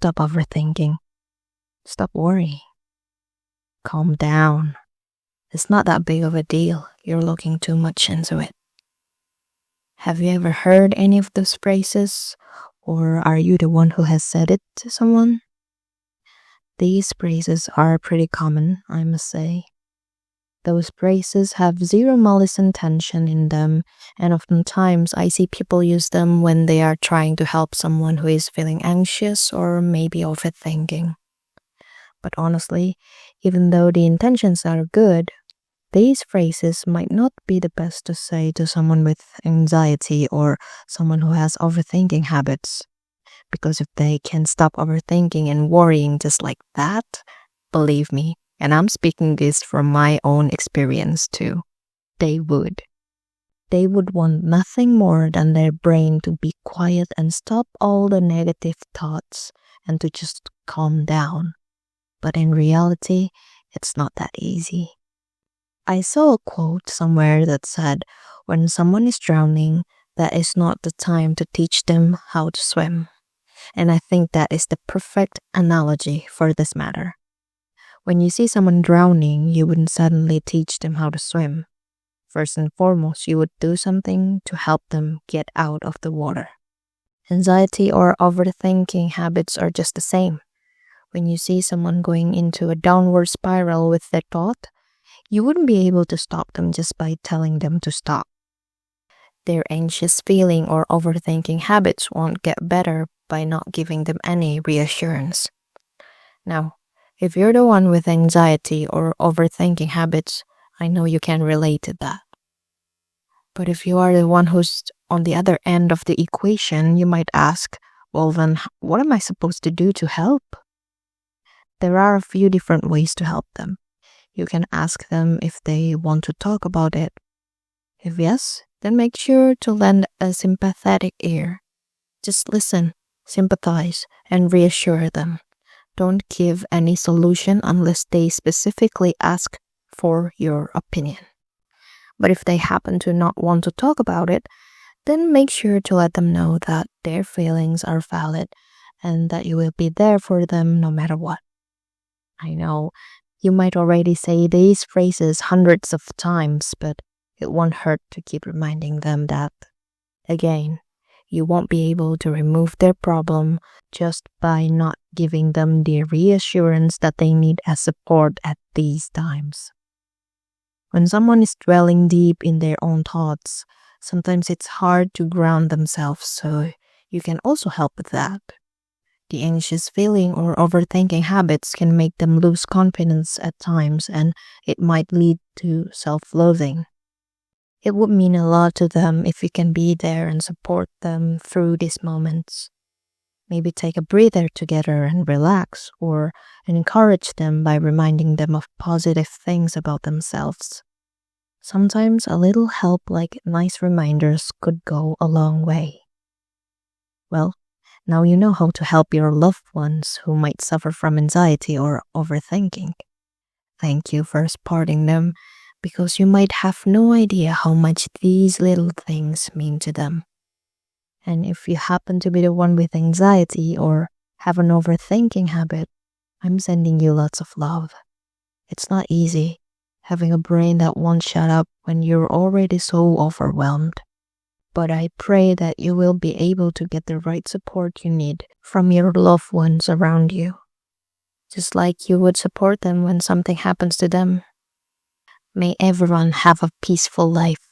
stop overthinking. Stop worrying. Calm down. It's not that big of a deal. You're looking too much into it. Have you ever heard any of those phrases? Or are you the one who has said it to someone? These phrases are pretty common, I must say. Those phrases have zero malice intention in them, and oftentimes I see people use them when they are trying to help someone who is feeling anxious or maybe overthinking. But honestly, even though the intentions are good, these phrases might not be the best to say to someone with anxiety or someone who has overthinking habits. Because if they can stop overthinking and worrying just like that, believe me, and I'm speaking this from my own experience too, they would. They would want nothing more than their brain to be quiet and stop all the negative thoughts and to just calm down. But in reality, it's not that easy. I saw a quote somewhere that said, when someone is drowning, that is not the time to teach them how to swim. And I think that is the perfect analogy for this matter. When you see someone drowning, you wouldn't suddenly teach them how to swim. First and foremost, you would do something to help them get out of the water. Anxiety or overthinking habits are just the same. When you see someone going into a downward spiral with their thought, you wouldn't be able to stop them just by telling them to stop. Their anxious feeling or overthinking habits won't get better by not giving them any reassurance. Now, if you're the one with anxiety or overthinking habits, I know you can relate to that. But if you are the one who's on the other end of the equation, you might ask, well then, what am I supposed to do to help? There are a few different ways to help them. You can ask them if they want to talk about it. If yes, then make sure to lend a sympathetic ear. Just listen, sympathize, and reassure them. Don't give any solution unless they specifically ask for your opinion. But if they happen to not want to talk about it, then make sure to let them know that their feelings are valid and that you will be there for them no matter what. I know you might already say these phrases hundreds of times, but it won't hurt to keep reminding them that, again, you won't be able to remove their problem just by not giving them the reassurance that they need as support at these times. When someone is dwelling deep in their own thoughts, sometimes it's hard to ground themselves, so you can also help with that. The anxious feeling or overthinking habits can make them lose confidence at times, and it might lead to self-loathing. It would mean a lot to them if you can be there and support them through these moments. Maybe take a breather together and relax, or encourage them by reminding them of positive things about themselves. Sometimes a little help like nice reminders could go a long way. Well, now you know how to help your loved ones who might suffer from anxiety or overthinking. Thank you for supporting them, because you might have no idea how much these little things mean to them. And if you happen to be the one with anxiety or have an overthinking habit, I'm sending you lots of love. It's not easy having a brain that won't shut up when you're already so overwhelmed. But I pray that you will be able to get the right support you need from your loved ones around you, just like you would support them when something happens to them. May everyone have a peaceful life.